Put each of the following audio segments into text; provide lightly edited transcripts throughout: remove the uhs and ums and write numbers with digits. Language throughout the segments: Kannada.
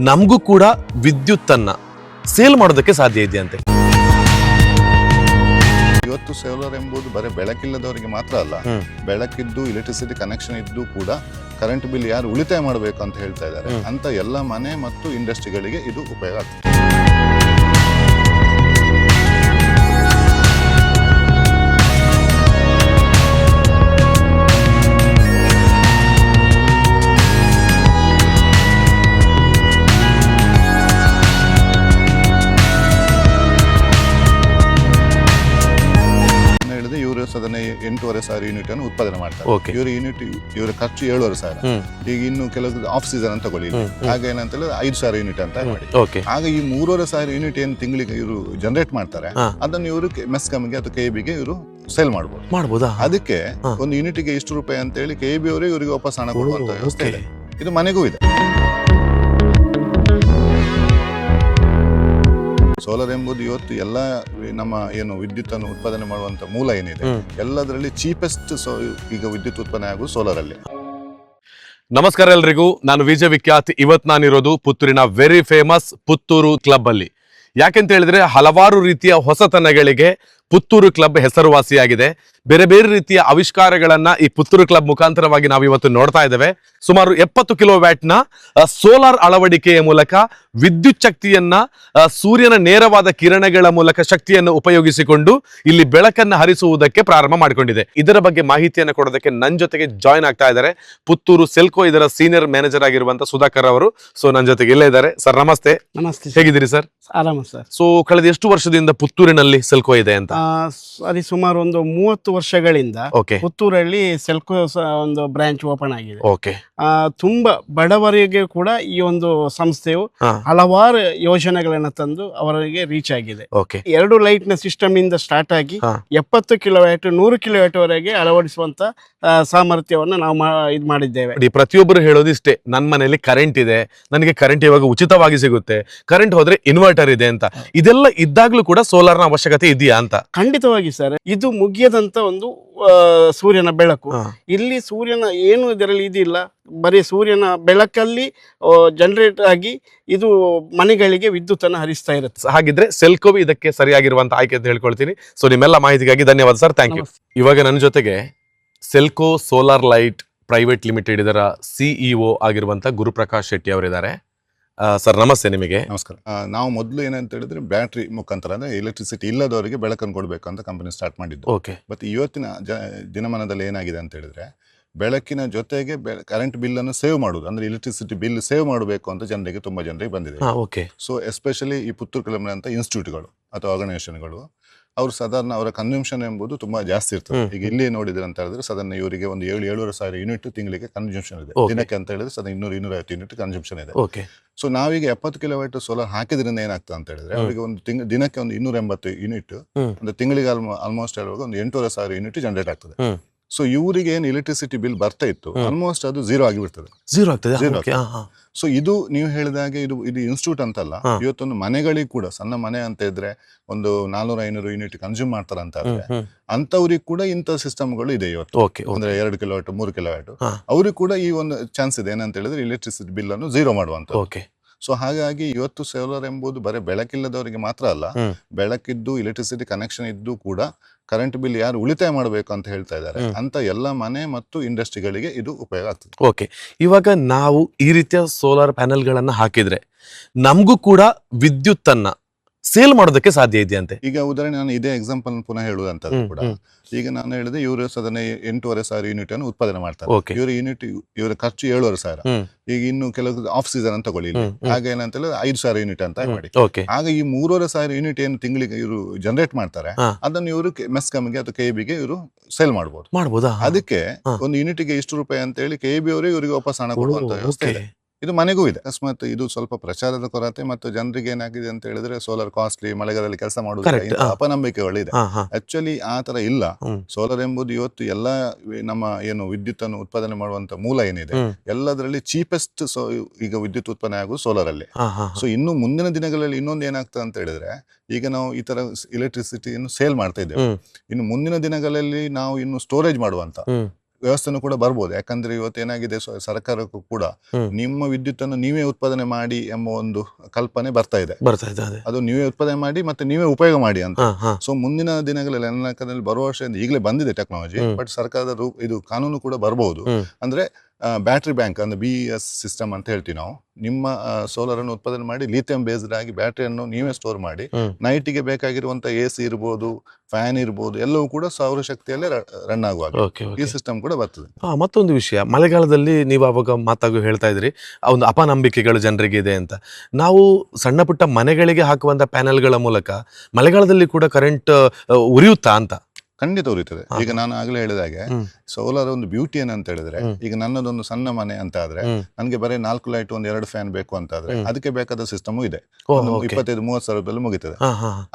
ನಮಗೂ ಕೂಡ ವಿದ್ಯುತ್ತನ್ನ ಸೇಲ್ ಮಾಡೋದಕ್ಕೆ ಸಾಧ್ಯ ಇದೆಯಂತೆ. ಇವತ್ತು ಸೋಲಾರ್ ಎಂಬುದು ಬರೀ ಬೆಳಕಿಲ್ಲದವರಿಗೆ ಮಾತ್ರ ಅಲ್ಲ, ಬೆಳಕಿದ್ದು ಎಲೆಕ್ಟ್ರಿಸಿಟಿ ಕನೆಕ್ಷನ್ ಇದ್ದು ಕೂಡ ಕರೆಂಟ್ ಬಿಲ್ ಯಾರು ಉಳಿತಾಯ ಮಾಡಬೇಕು ಅಂತ ಹೇಳ್ತಾ ಇದ್ದಾರೆ ಅಂತ ಎಲ್ಲ ಮನೆ ಮತ್ತು ಇಂಡಸ್ಟ್ರಿಗಳಿಗೆ ಇದು ಉಪಯೋಗ ಆಗ್ತದೆ. ಅದನ್ನ 8,500 ಯೂನಿಟ್ ಅನ್ನು ಉತ್ಪಾದನೆ ಮಾಡ್ತಾರೆ. ಇವರ ಖರ್ಚು 7,500. ಈಗ ಇನ್ನು ಕೆಲವು ಆಫ್ ಸೀಸನ್ ಅಂತ ತಗೊಳ್ಳಿ, ಆಗ ಏನಂತ ಹೇಳಿದ್ರೆ 5,000 ಯೂನಿಟ್ ಅಂತ ಮಾಡಿ. ಆಗ ಈ 3,500 ಯೂನಿಟ್ ಏನು ತಿಂಗಳಿಗೆ ಇವರು ಜನರೇಟ್ ಮಾಡ್ತಾರೆ, ಅದನ್ನು ಇವರು ಮೆಸ್ಕಾಮ್ಗೆ ಅಥವಾ ಕೆಬಿಗೆ ಇವರು ಸೇಲ್ ಮಾಡಬಹುದು. ಅದಕ್ಕೆ ಒಂದು ಯೂನಿಟ್ಗೆ ಇಷ್ಟು ರೂಪಾಯಿ ಅಂತ ಹೇಳಿ ಕೆಬಿ ಅವರೇ ಇವರಿಗೆ ವಾಪಸ್ ಹಣ ಕೊಡುವಂತ ವ್ಯವಸ್ಥೆ ಇದೆ. ಇದು ಮನೆಗೂ ಇದೆ. ಸೋಲಾರ್ ಎಂಬುದು ಇವತ್ತು ಎಲ್ಲ ನಮ್ಮ ಏನು ವಿದ್ಯುತ್ ಅನ್ನು ಉತ್ಪಾದನೆ ಮಾಡುವಂತ ಮೂಲ ಏನಿದೆ ಎಲ್ಲದರಲ್ಲಿ ಚೀಪೆಸ್ಟ್ ಈಗ ವಿದ್ಯುತ್ ಉತ್ಪನ್ನ ಆಗುವುದು ಸೋಲಾರ್ ಅಲ್ಲಿ. ನಮಸ್ಕಾರ ಎಲ್ರಿಗೂ, ನಾನು ವಿಜಯ್ ವಿಖ್ಯಾತ್. ಇವತ್ತು ನಾನಿರೋದು ಪುತ್ತೂರಿನ ವೆರಿ ಫೇಮಸ್ ಪುತ್ತೂರು ಕ್ಲಬ್ ಅಲ್ಲಿ. ಯಾಕೆಂತ ಹೇಳಿದ್ರೆ ಹಲವಾರು ರೀತಿಯ ಹೊಸತನಗಳಿಗೆ ಪುತ್ತೂರು ಕ್ಲಬ್ ಹೆಸರುವಾಸಿಯಾಗಿದೆ. ಬೇರೆ ಬೇರೆ ರೀತಿಯ ಆವಿಷ್ಕಾರಗಳನ್ನ ಈ ಪುತ್ತೂರು ಕ್ಲಬ್ ಮುಖಾಂತರವಾಗಿ ನಾವು ಇವತ್ತು ನೋಡ್ತಾ ಇದ್ದೇವೆ. ಸುಮಾರು 70 ಕಿಲೋವ್ಯಾಟ್ ನ ಸೋಲಾರ್ ಅಳವಡಿಕೆಯ ಮೂಲಕ ವಿದ್ಯುತ್ ಶಕ್ತಿಯನ್ನ ಸೂರ್ಯನ ನೇರವಾದ ಕಿರಣಗಳ ಮೂಲಕ ಶಕ್ತಿಯನ್ನು ಉಪಯೋಗಿಸಿಕೊಂಡು ಇಲ್ಲಿ ಬೆಳಕನ್ನು ಹರಿಸುವುದಕ್ಕೆ ಪ್ರಾರಂಭ ಮಾಡಿಕೊಂಡಿದೆ. ಇದರ ಬಗ್ಗೆ ಮಾಹಿತಿಯನ್ನು ಕೊಡೋದಕ್ಕೆ ನನ್ನ ಜೊತೆಗೆ ಜಾಯ್ನ್ ಆಗ್ತಾ ಇದ್ದಾರೆ ಪುತ್ತೂರು ಸೆಲ್ಕೋ ಇದರ ಸೀನಿಯರ್ ಮ್ಯಾನೇಜರ್ ಆಗಿರುವಂತಹ ಸುಧಾಕರ್ ಅವರು. ಸೊ ನನ್ನ ಜೊತೆಗೆ ಇಲ್ಲೇ ಇದ್ದಾರೆ. ಸರ್ ನಮಸ್ತೆ. ನಮಸ್ತೆ. ಹೇಗಿದ್ದೀರಿ ಸರ್? ಆರಾಮ ಸರ್. ಸೊ ಕಳೆದ ಎಷ್ಟು ವರ್ಷದಿಂದ ಪುತ್ತೂರಿನಲ್ಲಿ ಸೆಲ್ಕೋ ಇದೆ ಅಂತ? ಸರಿ, ಸುಮಾರು ಒಂದು 30 ವರ್ಷಗಳಿಂದ ಪುತ್ತೂರಲ್ಲಿ ಸೆಲ್ಕೋ ಒಂದು ಬ್ರಾಂಚ್ ಓಪನ್ ಆಗಿದೆ. ತುಂಬಾ ಬಡವರಿಗೆ ಕೂಡ ಈ ಒಂದು ಸಂಸ್ಥೆಯು ಹಲವಾರು ಯೋಜನೆಗಳನ್ನ ತಂದು ಅವರಿಗೆ ರೀಚ್ ಆಗಿದೆ. 2 ಲೈಟ್ ನ ಸಿಸ್ಟಮ್ ಇಂದ ಸ್ಟಾರ್ಟ್ ಆಗಿ 70 ಕಿಲೋವ್ಯಾಟ್ 100 ಕಿಲೋವ್ಯಾಟ್ ವರೆಗೆ ಅಳವಡಿಸುವಂತ ಸಾಮರ್ಥ್ಯವನ್ನು ನಾವು ಇದು ಮಾಡಿದ್ದೇವೆ. ಪ್ರತಿಯೊಬ್ಬರು ಹೇಳೋದು ಇಷ್ಟೇ, ನನ್ನ ಮನೆಯಲ್ಲಿ ಕರೆಂಟ್ ಇದೆ, ನನಗೆ ಕರೆಂಟ್ ಇವಾಗ ಉಚಿತವಾಗಿ ಸಿಗುತ್ತೆ, ಕರೆಂಟ್ ಹೋದ್ರೆ ಇನ್ವರ್ಟರ್ ಇದೆ ಅಂತ. ಇದೆಲ್ಲ ಇದ್ದಾಗ್ಲೂ ಕೂಡ ಸೋಲಾರ್ನ ಅವಶ್ಯಕತೆ ಇದೆಯಾ ಅಂತ? ಖಂಡಿತವಾಗಿ ಸರ್. ಇದು ಮುಗಿಯದಂತ ಒಂದು ಸೂರ್ಯನ ಬೆಳಕು. ಇಲ್ಲಿ ಸೂರ್ಯನ ಏನು ಇದರಲ್ಲಿ ಇದಿಲ್ಲ, ಬರೀ ಸೂರ್ಯನ ಬೆಳಕಲ್ಲಿ ಜನರೇಟ್ ಆಗಿ ಇದು ಮನೆಗಳಿಗೆ ವಿದ್ಯುತ್ ಅನ್ನು ಹರಿಸ್ತಾ ಇರುತ್ತೆ. ಹಾಗಿದ್ರೆ ಸೆಲ್ಕೋ ಇದಕ್ಕೆ ಸರಿಯಾಗಿರುವಂತ ಆಯ್ಕೆ ಅಂತ ಹೇಳ್ಕೊಳ್ತೀನಿ. ಸೊ ನಿಮ್ಮೆಲ್ಲ ಮಾಹಿತಿಗಾಗಿ ಧನ್ಯವಾದ ಸರ್. Thank you. ಇವಾಗ ನನ್ನ ಜೊತೆಗೆ Selco solar light private limited ಇದರ ಸಿಇಒ ಆಗಿರುವಂತ ಗುರುಪ್ರಕಾಶ್ ಶೆಟ್ಟಿ ಅವರಿದ್ದಾರೆ. ಸರ್ ನಮಸ್ತೆ. ನಿಮಗೆ ನಮಸ್ಕಾರ. ನಾವು ಮೊದಲು ಏನಂತ ಹೇಳಿದ್ರೆ ಬ್ಯಾಟ್ರಿ ಮುಖಾಂತರ ಅಂದ್ರೆ ಎಲೆಕ್ಟ್ರಿಸಿಟಿ ಇಲ್ಲದವರಿಗೆ ಬೆಳಕನ್ನು ಕೊಡಬೇಕು ಅಂತ ಕಂಪನಿ ಸ್ಟಾರ್ಟ್ ಮಾಡಿದ್ದು. ಬಟ್ ಇವತ್ತಿನ ದಿನಮಾನದಲ್ಲಿ ಏನಾಗಿದೆ ಅಂತ ಹೇಳಿದ್ರೆ ಬೆಳಕಿನ ಜೊತೆಗೆ ಕರೆಂಟ್ ಬಿಲ್ ಅನ್ನು ಸೇವ್ ಮಾಡುದು, ಅಂದ್ರೆ ಎಲೆಕ್ಟ್ರಿಸಿಟಿ ಬಿಲ್ ಸೇವ್ ಮಾಡಬೇಕು ಅಂತ ತುಂಬಾ ಜನರಿಗೆ ಬಂದಿದೆ. ಸೊ ಎಸ್ಪೆಷಲಿ ಈ ಪುತ್ತೂರು ಕ್ಲಬ್ನಂತ ಇನ್ಸ್ಟಿಟ್ಯೂಟ್ಗಳು ಅಥವಾ ಆರ್ಗನೈಸೇಷನ್ಗಳು ಅವ್ರು ಸಾಧಾರಣ ಅವರ ಕನ್ಸ್ಯೂಮ್ಷನ್ ಎಂಬುದು ತುಂಬಾ ಜಾಸ್ತಿ ಇರ್ತದೆ. ಈಗ ಇಲ್ಲಿ ನೋಡಿದ್ರೆ ಅಂತ ಹೇಳಿದ್ರೆ ಸಾಧಾರಣ ಇವರಿಗೆ ಒಂದು 7,000 ಯೂನಿಟ್ ತಿಂಗಳಿಗೆ ಕನ್ಸ್ಯೂಮ್ಷನ್ ಇದೆ. ದಿನಕ್ಕೆ ಅಂತ ಹೇಳಿದ್ರೆ ಸಾಧಾರಣ 200-250 ಯೂನಿಟ್ ಕನ್ಸ್ಯೂಮ್ಷನ್ ಇದೆ. ಸೊ ನಾವೀಗ 70 ಕಿಲೋವ್ಯಾಟ್ ಸೋಲಾರ್ ಹಾಕಿದ್ರಿಂದ ಏನಾಗ್ತದೆ ಅಂತ ಹೇಳಿದ್ರೆ ಅವರಿಗೆ ಒಂದು ದಿನಕ್ಕೆ ಒಂದು 280 ಯೂನಿಟ್, ಒಂದು ತಿಂಗಳಿಗೆ ಆಲ್ಮೋಸ್ಟ್ ಹೇಳುವಾಗ ಒಂದು 8,500 ಯೂನಿಟ್ ಜನರೇಟ್ ಆಗ್ತದೆ. ಸೊ ಇವರಿಗೆ ಏನು ಎಲೆಕ್ಟ್ರಿಸಿಟಿ ಬಿಲ್ ಬರ್ತಾ ಇತ್ತು ಆಲ್ಮೋಸ್ಟ್ ಅದು ಝೀರೋ ಆಗಿಬಿಡ್ತದೆ. ಸೊ ಇದು ನೀವು ಹೇಳಿದಾಗೆ ಇದು ಇನ್ಸ್ಟಿಟ್ಯೂಟ್ ಅಂತಲ್ಲ, ಇವತ್ತೊಂದು ಮನೆಗಳಿಗೆ ಕೂಡ ಸಣ್ಣ ಮನೆ ಅಂತ ಇದ್ರೆ ಒಂದು 400-500 ಯೂನಿಟ್ ಕನ್ಸ್ಯೂಮ್ ಮಾಡ್ತಾರೆ ಅಂತ ಇದ್ರೆ ಅಂತವ್ರಿಗೆ ಕೂಡ ಇಂಥ ಸಿಸ್ಟಮ್ಗಳು ಇದೆ ಇವತ್ತು. ಅಂದ್ರೆ 2 ಕಿಲೋವ್ಯಾಟ್ 3 ಕಿಲೋವ್ಯಾಟ್ ಅವ್ರಿಗೆ ಕೂಡ ಈ ಒಂದು ಚಾನ್ಸ್ ಇದೆ ಏನಂತ ಹೇಳಿದ್ರೆ ಎಲೆಕ್ಟ್ರಿಸಿಟಿ ಬಿಲ್ ಅನ್ನು ಝೀರೋ ಮಾಡುವಂತ. ಸೊ ಹಾಗಾಗಿ ಇವತ್ತು ಸೋಲಾರ್ ಎಂಬುದು ಬರೀ ಬೆಳಕಿಲ್ಲದವರಿಗೆ ಮಾತ್ರ ಅಲ್ಲ, ಬೆಳಕಿದ್ದು ಎಲೆಕ್ಟ್ರಿಸಿಟಿ ಕನೆಕ್ಷನ್ ಇದ್ದು ಕೂಡ ಕರೆಂಟ್ ಬಿಲ್ ಯಾರು ಉಳಿತಾಯ ಮಾಡಬೇಕು ಅಂತ ಹೇಳ್ತಾ ಇದ್ದಾರೆ ಅಂತ ಎಲ್ಲ ಮನೆ ಮತ್ತು ಇಂಡಸ್ಟ್ರಿಗಳಿಗೆ ಇದು ಉಪಯೋಗ ಆಗ್ತದೆ. ಇವಾಗ ನಾವು ಈ ರೀತಿಯ ಸೋಲಾರ್ ಪ್ಯಾನೆಲ್ ಗಳನ್ನ ಹಾಕಿದ್ರೆ ನಮಗೂ ಕೂಡ ವಿದ್ಯುತ್ ಅನ್ನ ಸೇಲ್ ಮಾಡೋದಕ್ಕೆ ಸಾಧ್ಯ ಇದೆಯಂತೆ. ಈಗ ಉದಾಹರಣೆ ನಾನು ಇದೇ ಎಕ್ಸಾಂಪಲ್ ಪುನಃ ಹೇಳುವಂತದ್ದು ಕೂಡ, ಈಗ ನಾನು ಹೇಳಿದೆ ಇವರು ಸಾಧಾರಣ 8,500 ಯೂನಿಟ್ ಅನ್ನು ಉತ್ಪಾದನೆ ಮಾಡ್ತಾರೆ. ಇವರ ಖರ್ಚು 7,500. ಈಗ ಇನ್ನು ಕೆಲವು ಆಫ್ ಸೀಸನ್ ಅಂತ ತಗೊಳ್ಳಿ, ಆಗ ಏನಂತ ಹೇಳಿದ್ರೆ 5,000 ಯೂನಿಟ್ ಅಂತ ಮಾಡಿ. ಆಗ ಈ 3,500 ಯೂನಿಟ್ ಏನು ತಿಂಗಳಿಗೆ ಇವರು ಜನರೇಟ್ ಮಾಡ್ತಾರೆ ಅದನ್ನು ಇವರು ಮೆಸ್ಕಾಮ್ಗೆ ಅಥವಾ ಕೆಬಿಗೆ ಇವರು ಸೇಲ್ ಮಾಡಬಹುದು. ಅದಕ್ಕೆ ಒಂದು ಯೂನಿಟ್ಗೆ ಇಷ್ಟು ರೂಪಾಯಿ ಅಂತ ಹೇಳಿ ಕೆಬಿ ಅವರೇ ಇವರಿಗೆ ವಾಪಸ್ ಹಣ ಕೊಡುವಂತ ವ್ಯವಸ್ಥೆ ಇದೆ. ಇದು ಮನೆಗೂ ಇದೆ. ಅಕಸ್ಮಾತ್ ಇದು ಸ್ವಲ್ಪ ಪ್ರಚಾರದ ಕೊರತೆ ಮತ್ತು ಜನರಿಗೆ ಏನಾಗಿದೆ ಅಂತ ಹೇಳಿದ್ರೆ ಸೋಲಾರ್ ಕಾಸ್ಟ್ಲಿ, ಮಳೆಗಾಲದಲ್ಲಿ ಕೆಲಸ ಮಾಡುವುದು ಅಪನಂಬಿಕೆಗಳಿದೆ. ಆಕ್ಚುಲಿ ಆ ತರ ಇಲ್ಲ. ಸೋಲಾರ್ ಎಂಬುದು ಇವತ್ತು ಎಲ್ಲ ನಮ್ಮ ಏನು ವಿದ್ಯುತ್ ಅನ್ನು ಉತ್ಪಾದನೆ ಮಾಡುವಂತ ಮೂಲ ಏನಿದೆ ಎಲ್ಲದರಲ್ಲಿ ಚೀಪೆಸ್ಟ್ ಈಗ ವಿದ್ಯುತ್ ಉತ್ಪನ್ನ ಆಗುವುದು ಸೋಲಾರ್ ಅಲ್ಲಿ. ಸೊ ಇನ್ನು ಮುಂದಿನ ದಿನಗಳಲ್ಲಿ ಇನ್ನೊಂದು ಏನಾಗ್ತದೆ ಅಂತ ಹೇಳಿದ್ರೆ, ಈಗ ನಾವು ಈ ತರ ಎಲೆಕ್ಟ್ರಿಸಿಟಿಯನ್ನು ಸೇಲ್ ಮಾಡ್ತಾ ಇದ್ದೇವೆ, ಇನ್ನು ಮುಂದಿನ ದಿನಗಳಲ್ಲಿ ನಾವು ಇನ್ನು ಸ್ಟೋರೇಜ್ ಮಾಡುವಂತ ವ್ಯವಸ್ಥೆನೂ ಕೂಡ ಬರ್ಬೋದು. ಯಾಕಂದ್ರೆ ಇವತ್ತೇನಾಗಿದೆ, ಸರ್ಕಾರಕ್ಕೂ ಕೂಡ ನಿಮ್ಮ ವಿದ್ಯುತ್ತನ್ನು ನೀವೇ ಉತ್ಪಾದನೆ ಮಾಡಿ ಎಂಬ ಒಂದು ಕಲ್ಪನೆ ಬರ್ತಾ ಇದೆ. ಅದು ನೀವೇ ಉತ್ಪಾದನೆ ಮಾಡಿ ಮತ್ತೆ ನೀವೇ ಉಪಯೋಗ ಮಾಡಿ ಅಂತ. ಸೊ ಮುಂದಿನ ದಿನಗಳಲ್ಲಿ ನನ್ನ ಲೆಕ್ಕದಲ್ಲಿ ಬರುವ ವರ್ಷದಿಂದ ಈಗಲೇ ಬಂದಿದೆ ಟೆಕ್ನಾಲಜಿ, ಬಟ್ ಸರ್ಕಾರದ ಇದು ಕಾನೂನು ಕೂಡ ಬರಬಹುದು. ಅಂದ್ರೆ ಬ್ಯಾಟ್ರಿ ಬ್ಯಾಂಕ್ ಅಂದ್ರೆ BES ಸಿಸ್ಟಮ್ ಅಂತ ಹೇಳ್ತೀವಿ ನಾವು. ನಿಮ್ಮ ಸೋಲಾರ್ ಅನ್ನು ಉತ್ಪಾದನೆ ಮಾಡಿ ಲಿಥಿಯಂ ಬೇಸ್ಡ್ ಆಗಿ ಬ್ಯಾಟ್ರಿಯನ್ನು ನೀವೇ ಸ್ಟೋರ್ ಮಾಡಿ ನೈಟಿಗೆ ಬೇಕಾಗಿರುವಂತ AC ಇರ್ಬೋದು, ಫ್ಯಾನ್ ಇರ್ಬೋದು, ಎಲ್ಲವೂ ಕೂಡ ಸೌರಶಕ್ತಿಯಲ್ಲೇ ರನ್ ಆಗುವಾಗ ಈ ಸಿಸ್ಟಮ್ ಕೂಡ ಬರ್ತದೆ. ಮತ್ತೊಂದು ವಿಷಯ, ಮಳೆಗಾಲದಲ್ಲಿ ನೀವು ಅವಾಗ ಮಾತಾಗು ಹೇಳ್ತಾ ಇದ್ರಿ ಒಂದು ಅಪನಂಬಿಕೆಗಳು ಜನರಿಗೆ ಇದೆ ಅಂತ. ನಾವು ಸಣ್ಣ ಪುಟ್ಟ ಮನೆಗಳಿಗೆ ಹಾಕುವಂತ ಪ್ಯಾನೆಲ್ಗಳ ಮೂಲಕ ಮಳೆಗಾಲದಲ್ಲಿ ಕೂಡ ಕರೆಂಟ್ ಉರಿಯುತ್ತಾ ಅಂತ? ಖಂಡಿತ ಉರಿತದೆ. ಈಗ ನಾನು ಆಗಲೇ ಹೇಳಿದಾಗೆ ಸೋಲಾರ್ ಒಂದು ಬ್ಯೂಟಿ ಏನಂತ ಹೇಳಿದ್ರೆ, ಈಗ ನನ್ನದೊಂದು ಸಣ್ಣ ಮನೆ ಅಂತ ಆದ್ರೆ ನನಗೆ ಬರೀ 4 ಲೈಟ್ 1-2 ಫ್ಯಾನ್ ಬೇಕು ಅಂತ ಆದ್ರೆ ಅದಕ್ಕೆ ಬೇಕಾದ ಸಿಸ್ಟಮ್ ಇದೆ. 25-30 ಸಾವಿರ ರೂಪಾಯಿ ಮುಗಿತದೆ.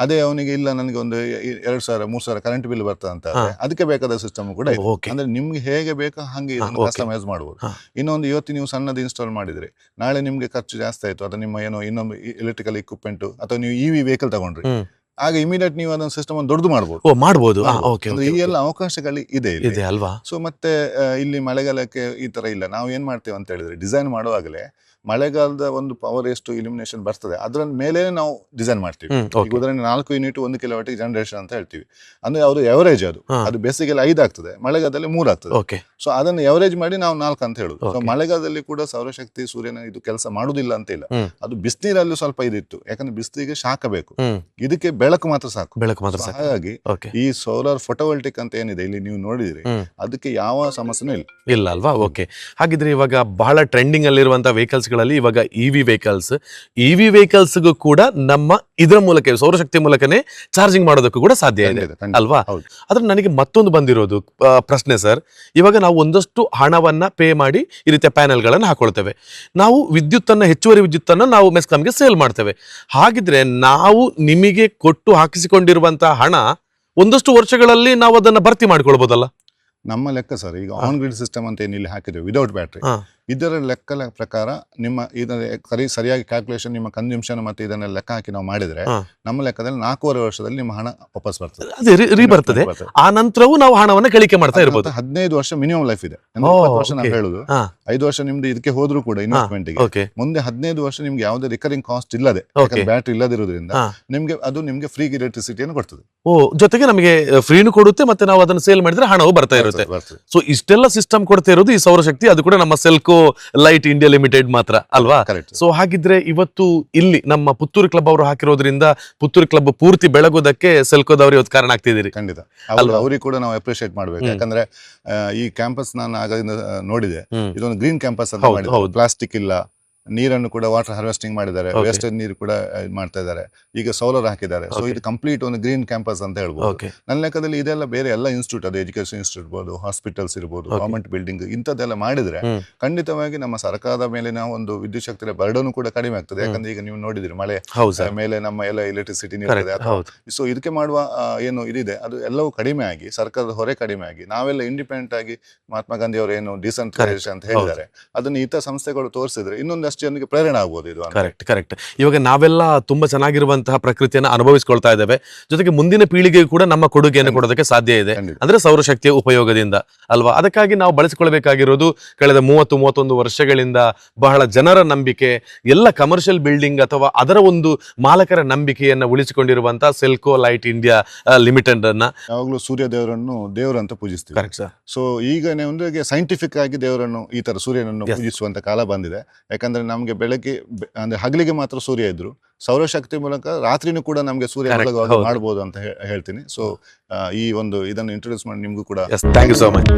ಅದೇ ಅವನಿಗೆ ಇಲ್ಲ ನನಗೆ ಒಂದು 2,000-3,000 ಕರೆಂಟ್ ಬಿಲ್ ಬರ್ತದೆ ಅಂತ ಆದ್ರೆ ಅದಕ್ಕೆ ಬೇಕಾದ ಸಿಸ್ಟಮ್ ಕೂಡ ಇದೆ. ಅಂದ್ರೆ ನಿಮ್ಗೆ ಹೇಗೆ ಬೇಕೋ ಹಂಗೆ ಕಸ್ಟಮೈಸ್ ಮಾಡಬಹುದು. ಇನ್ನೊಂದು ಇವತ್ತು ನೀವು ಸಣ್ಣದು ಇನ್ಸ್ಟಾಲ್ ಮಾಡಿದ್ರಿ, ನಾಳೆ ನಿಮ್ಗೆ ಖರ್ಚು ಜಾಸ್ತಿ ಆಯ್ತು, ಅಥವಾ ನಿಮ್ಮ ಏನೋ ಇನ್ನೊಂದು ಎಲೆಕ್ಟ್ರಿಕಲ್ ಇಕ್ವಿಪ್ಮೆಂಟ್ ಅಥವಾ ನೀವು EV ವೆಹಿಕಲ್ ತಗೊಂಡ್ರಿ, ಆಗ ಇಮಿಡಿಯೇಟ್ ನೀವು ಅದನ್ನ ಸಿಸ್ಟಮ್ ಅನ್ನು ದೊಡ್ಡದು ಮಾಡಬಹುದು. ಈ ಎಲ್ಲ ಅವಕಾಶಗಳು ಇದೆ ಅಲ್ವಾ? ಸೊ ಮತ್ತೆ ಇಲ್ಲಿ ಮಳೆಗಾಲಕ್ಕೆ ಈ ತರ ಇಲ್ಲ. ನಾವು ಏನ್ ಮಾಡ್ತೇವೆ ಅಂತ ಹೇಳಿದ್ರೆ, ಡಿಸೈನ್ ಮಾಡುವಾಗಲೇ ಮಳೆಗಾಲದ ಒಂದು ಪವರ್ ಎಷ್ಟು ಇಲ್ಯುಮಿನೇಷನ್ ಬರ್ತದೆ ಅದರ ಮೇಲೆ ನಾವು ಡಿಸೈನ್ ಮಾಡ್ತೀವಿ. ಈಗ ಉದಾಹರಣೆ 4 ಯೂನಿಟ್ 1 ಕಿಲೋವಾಟ್ ಜನರೇಷನ್ ಅಂತ ಹೇಳ್ತೀವಿ. ಅಂದ್ರೆ ಅವ್ರು ಎವರೇಜ್ ಅದು ಬೇಸಿಗೆಲ್ಲ 5 ಆಗ್ತದೆ, ಮಳೆಗಾಲದಲ್ಲಿ 3 ಆಗ್ತದೆ. ಸೊ ಅದನ್ನು ಎವರೇಜ್ ಮಾಡಿ ನಾವು 4 ಅಂತ ಹೇಳುದು. ಸೊ ಮಳೆಗಾಲದಲ್ಲಿ ಕೂಡ ಸೌರಶಕ್ತಿ ಸೂರ್ಯನ ಇದು ಕೆಲಸ ಮಾಡುದಿಲ್ಲ ಅಂತ ಇಲ್ಲ. ಅದು ಬಿಸಿನೀರಲ್ಲಿ ಸ್ವಲ್ಪ ಇದಿತ್ತು, ಯಾಕಂದ್ರೆ ಬಿಸಿಲಿಗೆ ಶಾಖ ಬೇಕು, ಇದಕ್ಕೆ ಬೆಳಕು ಮಾತ್ರ ಸಾಕು. ಹಾಗಾಗಿ ಈ ಸೋಲಾರ್ ಫೋಟೋವೋಲ್ಟಿಕ್ ಅಂತ ಏನಿದೆ ಇಲ್ಲಿ ನೀವು ನೋಡಿದ್ರಿ, ಅದಕ್ಕೆ ಯಾವ ಸಮಸ್ಯೆನೂ ಇಲ್ಲ ಅಲ್ವಾ? ಓಕೆ, ಹಾಗಿದ್ರೆ ಇವಾಗ ಬಹಳ ಟ್ರೆಂಡಿಂಗ್ ಅಲ್ಲಿರುವಂತಹ ವೆಹಿಕಲ್ಸ್ ಇವಾಗ EV ವೆಹಿಕಲ್ಸ್ಗೂ ಕೂಡ ನಮ್ಮ ಇದರ ಮೂಲಕ ಸೌರಶಕ್ತಿ ಮೂಲಕನೇ ಚಾರ್ಜಿಂಗ್ ಮಾಡೋದಕ್ಕೂ ಕೂಡ ಸಾಧ್ಯ ಇದೆ ಅಲ್ವಾ? ಆದ್ರೆ ನನಗೆ ಮತ್ತೊಂದು ಬಂದಿರೋದು ಪ್ರಶ್ನೆ ಸರ್, ಇವಾಗ ನಾವು ಒಂದಷ್ಟು ಹಣವನ್ನ ಪೇ ಮಾಡಿ ಈ ರೀತಿಯ ಪ್ಯಾನೆಲ್ ಗಳನ್ನ ಹಾಕೊಳ್ತೇವೆ, ನಾವು ಹೆಚ್ಚುವರಿ ವಿದ್ಯುತ್ತನ್ನ ನಾವು ಮೆಸ್ಕಾಂಗೆ ಸೇಲ್ ಮಾಡ್ತೇವೆ. ಹಾಗಿದ್ರೆ ನಾವು ನಿಮಗೆ ಕೊಟ್ಟು ಹಾಕಿಸಿಕೊಂಡಿರುವಂತಹ ಹಣ ಒಂದಷ್ಟು ವರ್ಷಗಳಲ್ಲಿ ನಾವು ಅದನ್ನ ಭರ್ತಿ ಮಾಡ್ಕೊಳ್ಬಹುದಲ್ಲ? ನಮ್ಮ ಲೆಕ್ಕ ಸರ್, ಈಗ ಆನ್ ಗ್ರಿಡ್ ಸಿಸ್ಟಮ್ ಅಂತ ಏನು ಇಲ್ಲಿ ಹಾಕಿದ್ದೇವೆ ವಿದೌಟ್ ಬ್ಯಾಟ್ರಿ, ಇದರ ಲೆಕ್ಕ ಪ್ರಕಾರ ನಿಮ್ಮ ಸರಿಯಾಗಿ ಕ್ಯಾಲ್ಕುಲೇಷನ್, ನಿಮ್ಮ ಕನ್ಸ್ಯೂಮ್ಷನ್ ಮತ್ತೆ ಇದನ್ನ ಲೆಕ್ಕ ಹಾಕಿ ನಾವು ಮಾಡಿದ್ರೆ ನಮ್ಮ ಲೆಕ್ಕದಲ್ಲಿ 4.5 ವರ್ಷದಲ್ಲಿ ನಿಮ್ಮ ಹಣ ವಾಪಸ್ ಬರ್ತದೆ. ಆ ನಂತರವೂ ನಾವು ಹಣವನ್ನು ಗಳಿಕೆ ಮಾಡ್ತಾ ಇರಬಹುದು. 15 ವರ್ಷ ಮಿನಿಮಮ್ ಲೈಫ್ ಇದೆ. 20 ವರ್ಷ ನಾವು ಹೇಳುದು, 5 ವರ್ಷ ನಿಮ್ದು ಇದಕ್ಕೆ ಹೋದ್ರೂ ಕೂಡ ಇನ್ವೆಸ್ಟ್ಮೆಂಟ್ ಗೆ ಮುಂದೆ 15 ವರ್ಷ ನಿಮ್ಗೆ ಯಾವುದೇ ರಿಕರಿಂಗ್ ಕಾಸ್ಟ್ ಇಲ್ಲದೆ, ಬ್ಯಾಟ್ರಿ ಇಲ್ಲದಿರೋದ್ರಿಂದ ನಿಮ್ಗೆ ಫ್ರೀ ಎಲೆಕ್ಟ್ರಿಸಿಟಿಯನ್ನು ಕೊಡ್ತದೆ. ಜೊತೆಗೆ ನಮಗೆ ಫ್ರೀನು ಕೊಡುತ್ತೆ, ಮತ್ತೆ ನಾವು ಅದನ್ನು ಸೇಲ್ ಮಾಡಿದ್ರೆ ಹಣವು ಬರ್ತಾ ಇರುತ್ತೆ. ಸೊ ಇಷ್ಟೆಲ್ಲ ಸಿಸ್ಟಮ್ ಕೊಡ್ತಾ ಇರೋದು ಈ ಸೌರಶಕ್ತಿ, ಅದು ಕೂಡ ನಮ್ಮ ಸೆಲ್ಕೋ ಲೈಟ್ ಇಂಡಿಯಾ ಲಿಮಿಟೆಡ್ ಮಾತ್ರ ಅಲ್ವಾ? ಸೊ ಹಾಗಿದ್ರೆ ಇವತ್ತು ಇಲ್ಲಿ ನಮ್ಮ ಪುತ್ತೂರು ಕ್ಲಬ್ ಅವರು ಹಾಕಿರೋದ್ರಿಂದ ಪುತ್ತೂರು ಕ್ಲಬ್ ಪೂರ್ತಿ ಬೆಳಗೋದಕ್ಕೆ ಸೆಲ್ಕೋದವರು ಇವತ್ತು ಕಾರಣ ಆಗ್ತಿದ್ದೀರಿ. ಖಂಡಿತ ಅವ್ರಿಗೆ ಕೂಡ ನಾವು ಅಪ್ರಿಶಿಯೇಟ್ ಮಾಡ್ಬೇಕು. ಯಾಕಂದ್ರೆ ಈ ಕ್ಯಾಂಪಸ್ ನಾನು ಆಗದಿಂದ ನೋಡಿದೆ, ಇದೊಂದು ಗ್ರೀನ್ ಕ್ಯಾಂಪಸ್ ಅಂತ ಮಾಡಿದ್ರು. ಪ್ಲಾಸ್ಟಿಕ್ ಇಲ್ಲ, ನೀರನ್ನು ಕೂಡ ವಾಟರ್ ಹಾರ್ವೆಸ್ಟಿಂಗ್ ಮಾಡಿದ್ದಾರೆ, ವೇಸ್ಟೇಜ್ ನೀರು ಕೂಡ ಮಾಡ್ತಾ ಇದ್ದಾರೆ, ಈಗ ಸೋಲಾರ್ ಹಾಕಿದ್ದಾರೆ. ಸೊ ಇದು ಕಂಪ್ಲೀಟ್ ಒಂದು ಗ್ರೀನ್ ಕ್ಯಾಂಪಸ್ ಅಂತ ಹೇಳ್ಬೋದು. ನನ್ನ ಲೆಕ್ಕದಲ್ಲಿ ಇದೆಲ್ಲ ಬೇರೆ ಎಲ್ಲ ಇನ್ಸ್ಟಿಟ್ಯೂಟ್, ಅದು ಎಜುಕೇಶನ್ ಇನ್ಸ್ಟಿಟ್ಯೂಟ್ ಇರ್ಬೋದು, ಹಾಸ್ಪಿಟಲ್ಸ್ ಇರ್ಬೋದು, ಗವರ್ಮೆಂಟ್ ಬಿಲ್ಡಿಂಗ್ ಇಂಥದ್ದೆಲ್ಲ ಮಾಡಿದ್ರೆ ಖಂಡಿತವಾಗಿ ನಮ್ಮ ಸರ್ಕಾರದ ಮೇಲಿನ ಒಂದು ವಿದ್ಯುತ್ ಶಕ್ತಿಯ ಬರ್ಡನ್ ಕೂಡ ಕಡಿಮೆ ಆಗ್ತದೆ. ಯಾಕಂದ್ರೆ ಈಗ ನೀವು ನೋಡಿದ್ರಿ ಮಳೆ ಮೇಲೆ ನಮ್ಮ ಎಲ್ಲ ಎಲೆಕ್ಟ್ರಿಸಿಟಿ ಇರ್ತದೆ. ಸೊ ಇದಕ್ಕೆ ಮಾಡುವ ಏನು ಇದಿದೆ ಅದು ಎಲ್ಲವೂ ಕಡಿಮೆ ಆಗಿ, ಸರ್ಕಾರದ ಹೊರೆ ಕಡಿಮೆ ಆಗಿ, ನಾವೆಲ್ಲ ಇಂಡಿಪೆಂಡೆಂಟ್ ಆಗಿ ಮಹಾತ್ಮ ಗಾಂಧಿ ಅವರು ಏನು ಡಿಸೆಂಟ್ರಲೈಸೇಷನ್ ಅಂತ ಹೇಳಿದ್ದಾರೆ ಅದನ್ನು ಇತರ ಸಂಸ್ಥೆಗಳು ತೋರಿಸಿದ್ರೆ ಇನ್ನೊಂದಷ್ಟು ಜನರಿಗೆ ಪ್ರೇರಣೆ ಆಗ್ಬೋದು. ಇದು ಕರೆಕ್ಟ್. ಇವಾಗ ನಾವೆಲ್ಲ ತುಂಬಾ ಚೆನ್ನಾಗಿರುವಂತಹ ಪ್ರಕೃತಿಯನ್ನು ಅನುಭವಿಸ್ಕೊಳ್ತಾ ಇದ್ದೇವೆ, ಜೊತೆಗೆ ಮುಂದಿನ ಪೀಳಿಗೆಗೂ ಕೂಡ ನಮ್ಮ ಕೊಡುಗೆಯನ್ನು ಕೊಡೋದಕ್ಕೆ ಸಾಧ್ಯ ಇದೆ, ಅಂದ್ರೆ ಸೌರಶಕ್ತಿಯ ಉಪಯೋಗದಿಂದ ಅಲ್ವಾ? ಅದಕ್ಕಾಗಿ ನಾವು ಬಳಸಿಕೊಳ್ಬೇಕಾಗಿರೋದು ಕಳೆದ 30-31 ವರ್ಷಗಳಿಂದ ಬಹಳ ಜನರ ನಂಬಿಕೆ, ಎಲ್ಲ ಕಮರ್ಷಿಯಲ್ ಬಿಲ್ಡಿಂಗ್ ಅಥವಾ ಅದರ ಒಂದು ಮಾಲಕರ ನಂಬಿಕೆಯನ್ನ ಉಳಿಸಿಕೊಂಡಿರುವಂತಹ ಸೆಲ್ಕೋ ಲೈಟ್ ಇಂಡಿಯಾ ಲಿಮಿಟೆಡ್ ಅನ್ನ ಯಾವಾಗಲೂ ಸೂರ್ಯ ದೇವರನ್ನು ದೇವರಂತ ಪೂಜಿಸ್ತೀವಿ. Correct sir. ಸೊ ಈಗ ಒಂದಿಗೆ ಸೈಂಟಿಫಿಕ್ ಆಗಿ ದೇವರನ್ನು ಈ ತರ ಸೂರ್ಯನನ್ನು ಪೂಜಿಸುವಂತ ಕಾಲ ಬಂದಿದೆ. ಯಾಕಂದ್ರೆ ನಮ್ಗೆ ಬೆಳಗ್ಗೆ ಅಂದ್ರೆ ಹಗಲಿಗೆ ಮಾತ್ರ ಸೂರ್ಯ ಇದ್ರು, ಸೌರಶಕ್ತಿ ಮೂಲಕ ರಾತ್ರಿನೂ ಕೂಡ ನಮ್ಗೆ ಸೂರ್ಯ ಮಾಡಬಹುದು ಅಂತ ಹೇಳ್ತೀನಿ. ಸೊ ಈ ಒಂದು ಇದನ್ನು ಇಂಟ್ರೊಡ್ಯೂಸ್ ಮಾಡಿ ನಿಮ್ಗೂ ಕೂಡ ಥ್ಯಾಂಕ್ ಯು ಸೋ ಮಚ್.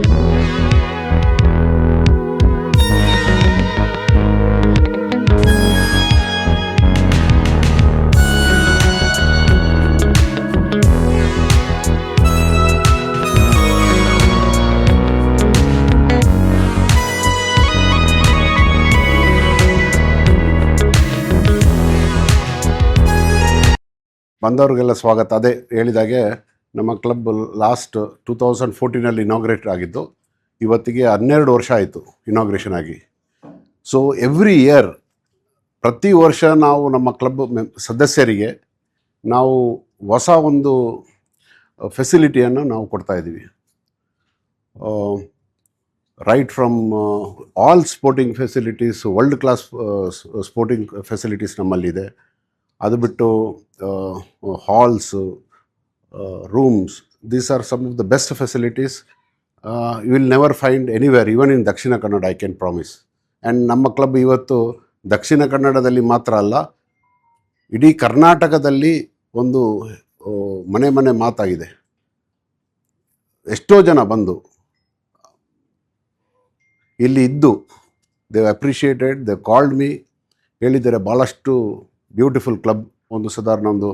ಬಂದವ್ರಿಗೆಲ್ಲ ಸ್ವಾಗತ. ಅದೇ ಹೇಳಿದಾಗೆ ನಮ್ಮ ಕ್ಲಬ್ ಲಾಸ್ಟ್ 2014 ಇನಾಗ್ರೇಟ್ ಆಗಿದ್ದು, ಇವತ್ತಿಗೆ 12 ವರ್ಷ ಆಯಿತು ಇನಾಗ್ರೇಷನ್ ಆಗಿ. ಸೊ ಎವ್ರಿ ಇಯರ್, ಪ್ರತಿ ವರ್ಷ ನಾವು ನಮ್ಮ ಕ್ಲಬ್ ಸದಸ್ಯರಿಗೆ ನಾವು ಹೊಸ ಒಂದು ಫೆಸಿಲಿಟಿಯನ್ನು ನಾವು ಕೊಡ್ತಾಯಿದ್ದೀವಿ. right from all sporting facilities, world class sporting facilities ನಮ್ಮಲ್ಲಿದೆ. ಅದು ಬಿಟ್ಟು halls, rooms, these are some of the best facilities you will never find anywhere, even in Dakshina Kannada, I can promise. And ನಮ್ಮ ಕ್ಲಬ್ ಇವತ್ತು ದಕ್ಷಿಣ ಕನ್ನಡದಲ್ಲಿ ಮಾತ್ರ ಅಲ್ಲ, ಇಡೀ ಕರ್ನಾಟಕದಲ್ಲಿ ಒಂದು ಮನೆ ಮನೆ ಮಾತಾಗಿದೆ. ಎಷ್ಟೋ ಜನ ಬಂದು ಇಲ್ಲಿ ಇದ್ದು they appreciated, they called me, ಹೇಳಿದ್ದಾರೆ ಭಾಳಷ್ಟು ಬ್ಯೂಟಿಫುಲ್ ಕ್ಲಬ್. ಒಂದು ಸಾಧಾರಣ ಒಂದು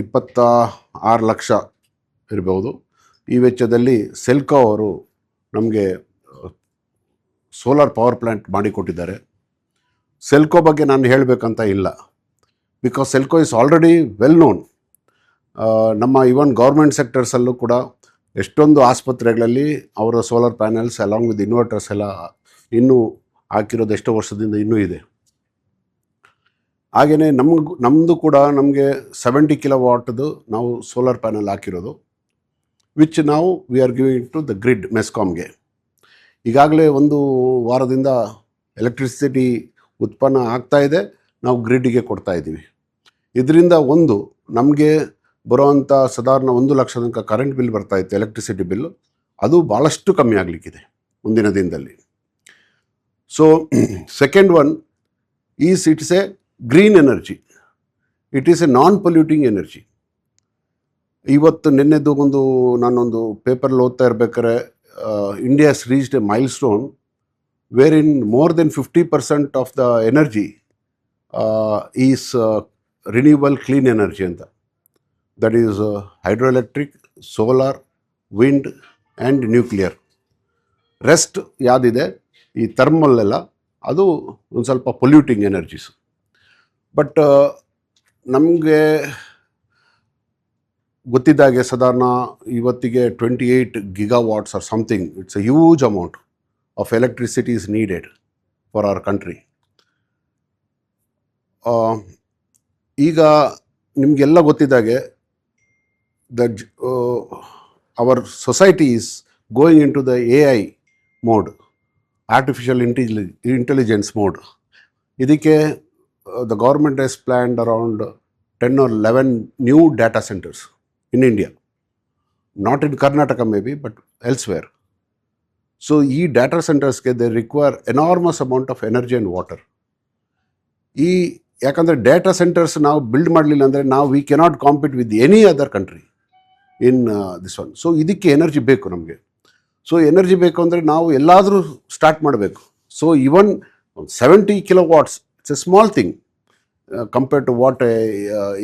26 ಲಕ್ಷ ಇರಬಹುದು. ಈ ವೆಚ್ಚದಲ್ಲಿ ಸೆಲ್ಕೋ ಅವರು ನಮಗೆ ಸೋಲಾರ್ ಪವರ್ ಪ್ಲ್ಯಾಂಟ್ ಮಾಡಿಕೊಟ್ಟಿದ್ದಾರೆ. ಸೆಲ್ಕೋ ಬಗ್ಗೆ ನಾನು ಹೇಳಬೇಕಂತ ಇಲ್ಲ, because Selco is already well known. ನಮ್ಮ ಇವನ್ ಗೌರ್ಮೆಂಟ್ ಸೆಕ್ಟರ್ಸಲ್ಲೂ ಕೂಡ ಎಷ್ಟೊಂದು ಆಸ್ಪತ್ರೆಗಳಲ್ಲಿ ಅವರ solar panels along with inverters ಎಲ್ಲ ಇನ್ನೂ ಹಾಕಿರೋದು ಎಷ್ಟೋ ವರ್ಷದಿಂದ ಇನ್ನೂ ಇದೆ. ಹಾಗೆಯೇ ನಮ್ಮದು ಕೂಡ ನಮಗೆ 70 ಕಿಲೋವಾಟ್ದು ನಾವು ಸೋಲಾರ್ ಪ್ಯಾನೆಲ್ ಹಾಕಿರೋದು, ವಿಚ್ ನಾವು we are giving to the grid, ಮೆಸ್ಕಾಮ್ಗೆ. ಈಗಾಗಲೇ 1 ವಾರದಿಂದ ಎಲೆಕ್ಟ್ರಿಸಿಟಿ ಉತ್ಪನ್ನ ಆಗ್ತಾ ಇದೆ, ನಾವು ಗ್ರಿಡ್ಗೆ ಕೊಡ್ತಾ ಇದ್ದೀವಿ. ಇದರಿಂದ ನಮಗೆ ಬರುವಂಥ ಸಾಧಾರಣ 1 ಲಕ್ಷ ತನಕ ಕರೆಂಟ್ ಬಿಲ್ ಬರ್ತಾ ಇತ್ತು, ಎಲೆಕ್ಟ್ರಿಸಿಟಿ ಬಿಲ್ಲು, ಅದು ಭಾಳಷ್ಟು ಕಮ್ಮಿ ಆಗಲಿಕ್ಕಿದೆ ಮುಂದಿನ ದಿನದಲ್ಲಿ. So second one is it's a green energy, it is a non polluting energy. ಇವತ್ತು ನಿನ್ನೆದು ನಾನೊಂದು ಪೇಪರಲ್ಲಿ ಓದ್ತಾ ಇರ್ಬೇಕಾದ್ರೆ India has reached a milestone wherein more than 50% of the energy is renewable clean energy ಅಂತ. That is hydroelectric, solar, wind and nuclear. Rest ಯಾವುದಿದೆ ಈ ಥರ್ಮಲ್ಲೆಲ್ಲ ಅದು ಒಂದು ಸ್ವಲ್ಪ ಪೊಲ್ಯೂಟಿಂಗ್ ಎನರ್ಜೀಸು. ಬಟ್ ನಮಗೆ ಗೊತ್ತಿದ್ದಾಗೆ ಸಾಧಾರಣ ಇವತ್ತಿಗೆ 28 gigawatts or something, it's a huge amount of electricity is needed for our country. ಈಗ ನಿಮಗೆಲ್ಲ ಗೊತ್ತಿದ್ದಾಗೆ our society is going in to the AI mode, artificial intelligence mode. ಇದಕ್ಕೆ the government has planned around 10 or 11 new data centers in India, not in Karnataka maybe, but elsewhere. So ಈ data centers they require enormous amount of energy and water. ಯಾಕಂದರೆ ಡೇಟಾ ಸೆಂಟರ್ಸ್ ನಾವು ಬಿಲ್ಡ್ ಮಾಡಲಿಲ್ಲ ಅಂದರೆ we cannot compete with any other country in this one. So ಇದಕ್ಕೆ ಎನರ್ಜಿ ಬೇಕು ನಮಗೆ. ಸೊ ಎನರ್ಜಿ ಬೇಕು ಅಂದರೆ ನಾವು ಎಲ್ಲಾದರೂ ಸ್ಟಾರ್ಟ್ ಮಾಡಬೇಕು. So even 70 kilowatts, it's a small thing compared to what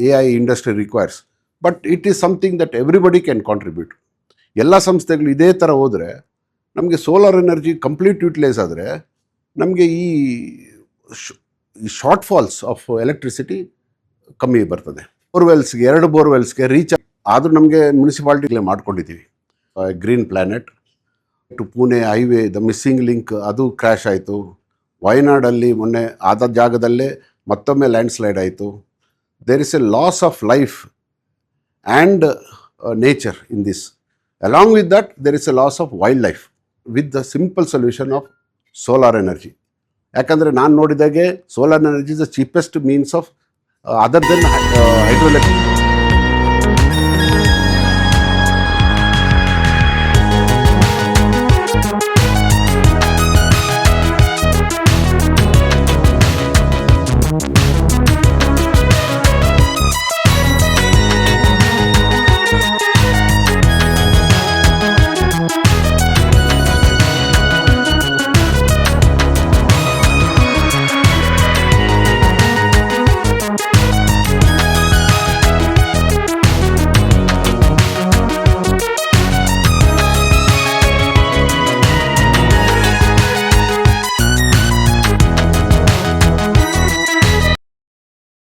AI industry requires, but it is something that everybody can contribute. ಎಲ್ಲ ಸಂಸ್ಥೆಗಳು ಇದೇ ಥರ ಹೋದರೆ ನಮಗೆ ಸೋಲಾರ್ ಎನರ್ಜಿ ಕಂಪ್ಲೀಟ್ ಯೂಟಿಲೈಸ್ ಆದರೆ ನಮಗೆ ಈ ಶಾರ್ಟ್ ಫಾಲ್ಸ್ ಆಫ್ ಎಲೆಕ್ಟ್ರಿಸಿಟಿ ಕಮ್ಮಿ ಬರ್ತದೆ. ಬೋರ್ವೆಲ್ಸ್ಗೆ 2 ಬೋರ್ವೆಲ್ಸ್ಗೆ ರೀಚ್ ಆದರೂ ನಮಗೆ ಮುನ್ಸಿಪಾಲ್ಟಿಗೆ ಮಾಡ್ಕೊಂಡಿದ್ದೀವಿ. Green planet to Pune highway, the missing link, ಅದು ಕ್ರ್ಯಾಶ್ ಆಯಿತು. ವಯನಾಡಲ್ಲಿ ಮೊನ್ನೆ ಆದ ಜಾಗದಲ್ಲೇ ಮತ್ತೊಮ್ಮೆ ಲ್ಯಾಂಡ್ಸ್ಲೈಡ್ ಆಯಿತು. There is a loss of life and nature in this. Along with that there is a loss of wild life with the simple solution of solar energy. ಯಾಕಂದರೆ ನಾನು ನೋಡಿದಾಗೆ solar energy is the cheapest means of other than ಹೈಡ್ರೋಎಲೆಕ್ಟ್ರಿಕ್.